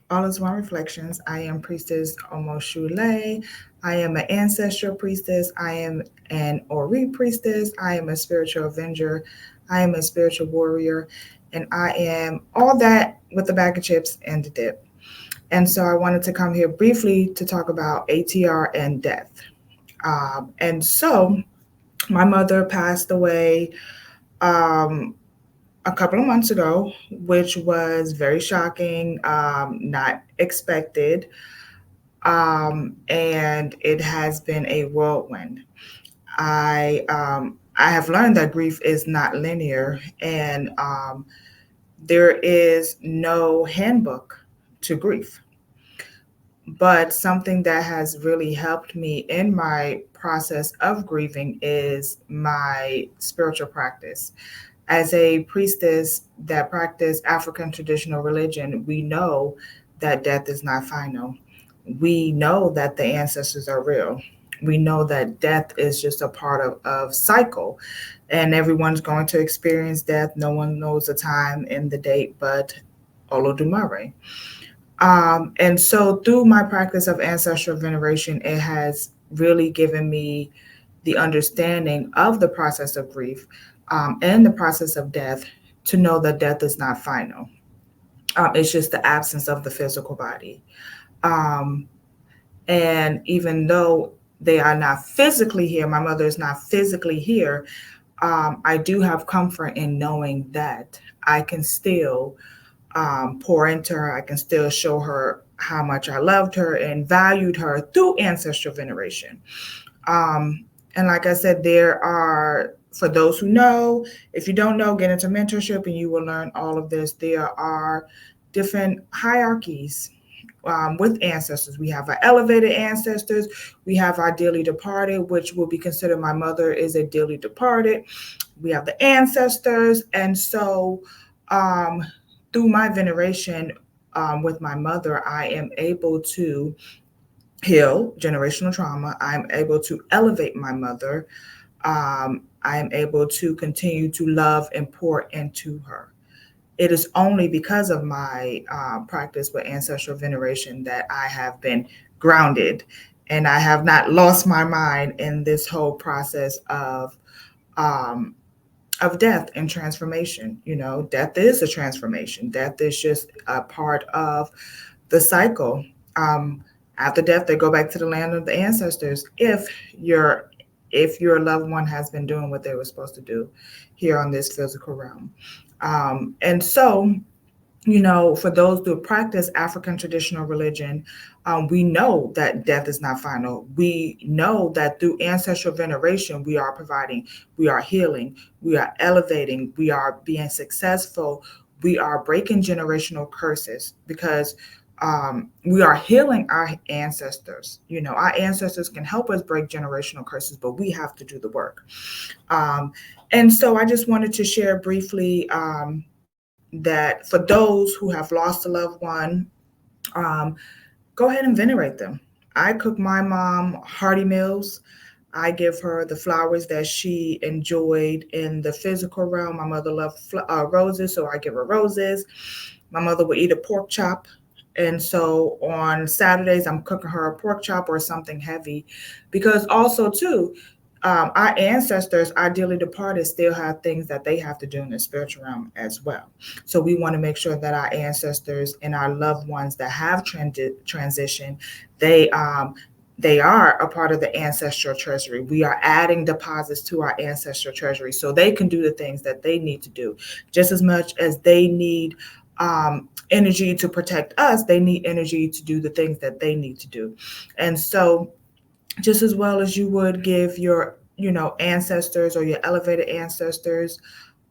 All is One Reflections. I am Priestess Omoshule. I am an ancestral priestess. I am an Ori priestess. I am a spiritual avenger. I am a spiritual warrior. And I am all that with a bag of chips and a dip. And so I wanted to come here briefly to talk about ATR and death. And so my mother passed away um, a couple of months ago, which was very shocking, not expected. And it has been a whirlwind. I have learned that grief is not linear, and there is no handbook to grief. But something that has really helped me in my process of grieving is my spiritual practice. As a priestess that practice African traditional religion, we know that death is not final. We know that the ancestors are real. We know that death is just a part of cycle, and everyone's going to experience death. No one knows the time and the date but Olodumare. And so through my practice of ancestral veneration, it has really given me the understanding of the process of grief, and the process of death, to know that death is not final. It's just the absence of the physical body. Um, and even though they are not physically here, my mother is not physically here, I do have comfort in knowing that I can still pour into her. I can still show her how much I loved her and valued her through ancestral veneration. And like I said, there are, for those who know, if you don't know, get into mentorship and you will learn all of this. There are different hierarchies with ancestors. We have our elevated ancestors, we have our dearly departed, which will be considered, my mother is a dearly departed. We have the ancestors. And so, um, through my veneration with my mother, I am able to heal generational trauma. I'm able to elevate my mother. I am able to continue to love and pour into her. It is only because of my practice with ancestral veneration that I have been grounded and I have not lost my mind in this whole process um, of death and transformation. You know, death is a transformation. Death is just a part of the cycle. Um, After death, they go back to the land of the ancestors. Your if your loved one has been doing what they were supposed to do here on this physical realm, and so, you know, for those who practice African traditional religion, we know that death is not final. We know that through ancestral veneration, we are providing, we are healing, we are elevating, we are being successful, we are breaking generational curses because we are healing our ancestors. You know, our ancestors can help us break generational curses, but we have to do the work. Um, and so I just wanted to share briefly that for those who have lost a loved one, um, go ahead and venerate them. I cook my mom hearty meals. I give her the flowers that she enjoyed in the physical realm. My mother loved roses, so I give her roses. My mother would eat a pork chop. And so on Saturdays, I'm cooking her a pork chop or something heavy. Because also, too, our ancestors, our dearly departed, still have things that they have to do in the spiritual realm as well. So we want to make sure that our ancestors and our loved ones that have transitioned, they they are a part of the ancestral treasury. We are adding deposits to our ancestral treasury so they can do the things that they need to do. Just as much as they need energy to protect us, they need energy to do the things that they need to do. And so, just as well as you would give your, you know, ancestors or your elevated ancestors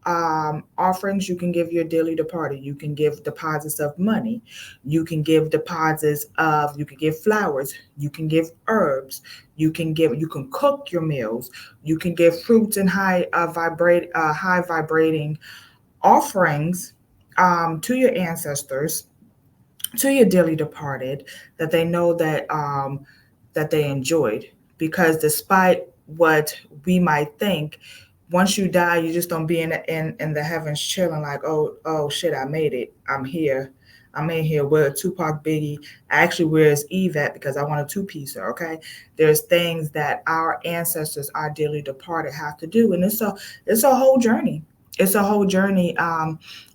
offerings, you can give your dearly departed. You can give deposits of money. You can give deposits of, you can give flowers. You can give herbs. You can cook your meals. You can give fruits and high vibrating offerings to your ancestors, to your dearly departed, that they know that they enjoyed. Because despite what we might think, once you die, you just don't be in the heavens chilling like, oh shit, I made it, I'm here, I'm in here with Tupac, Biggie. Actually, where's Eve at? Because I want a two-piecer. Okay, there's things that our ancestors, our dearly departed, have to do, and it's a whole journey. It's a whole journey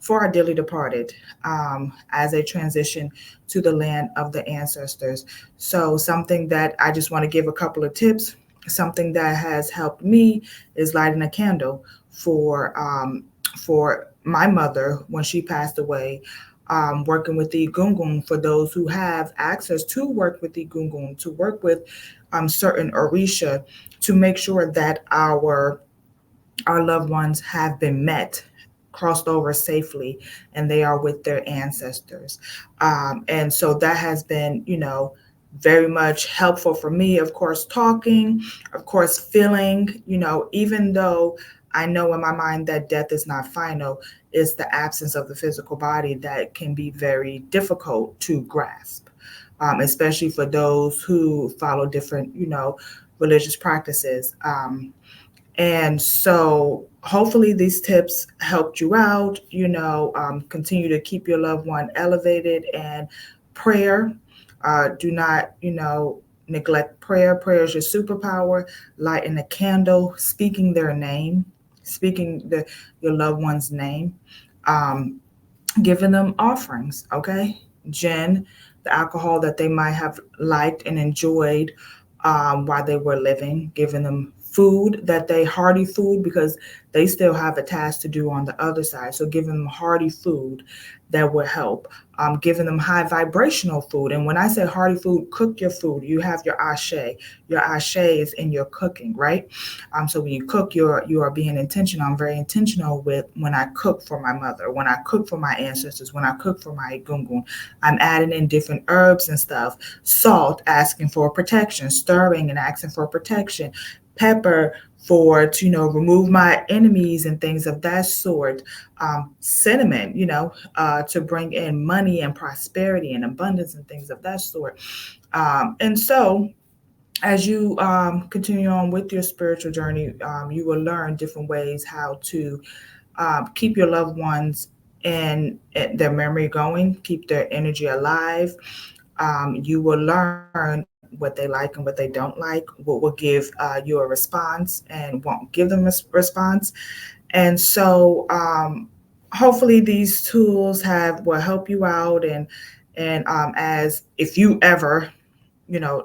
for our dearly departed as they transition to the land of the ancestors. So something that I just want to give a couple of tips. Something that has helped me is lighting a candle for my mother when she passed away. Working with the gungun for those who have access to work with the gungun, to work with certain orisha, to make sure that our loved ones have been met, crossed over safely, and they are with their ancestors. And so that has been, very much helpful for me. Of course, talking, of course, feeling, even though I know in my mind that death is not final, it's the absence of the physical body that can be very difficult to grasp, especially for those who follow different, religious practices. And so hopefully these tips helped you out. Continue to keep your loved one elevated, and prayer. Do not, neglect prayer. Prayer is your superpower. Lighting a candle, speaking their name, speaking your loved one's name. Um, Giving them offerings, okay? Gin, the alcohol that they might have liked and enjoyed while they were living, giving them food that they hearty food because they still have a task to do on the other side. So giving them hearty food that will help. Giving them high vibrational food. And when I say hearty food, cook your food. You have your ashe. Your ashe is in your cooking, right? So when you cook, you are being intentional. I'm very intentional with when I cook for my mother, when I cook for my ancestors, when I cook for my gungun. I'm adding in different herbs and stuff. Salt, asking for protection. Stirring and asking for protection. Pepper for to remove my enemies and things of that sort. Cinnamon, to bring in money and prosperity and abundance and things of that sort. And so as you continue on with your spiritual journey, you will learn different ways how to keep your loved ones in their memory going, keep their energy alive. You will learn what they like and what they don't like, what will give you a response and won't give them a response. And so hopefully these tools have will help you out, and as if you ever,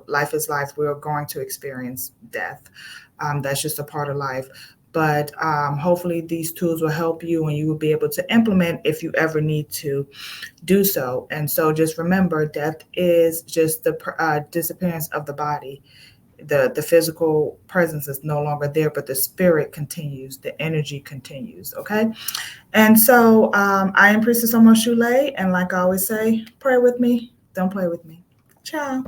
life is life. We're going to experience death. That's just a part of life. But hopefully, these tools will help you and you will be able to implement if you ever need to do so. And so, just remember death is just the disappearance of the body. The physical presence is no longer there, but the spirit continues, the energy continues. Okay. And so, I am Priestess Omar Shule. And like I always say, pray with me, don't play with me. Ciao.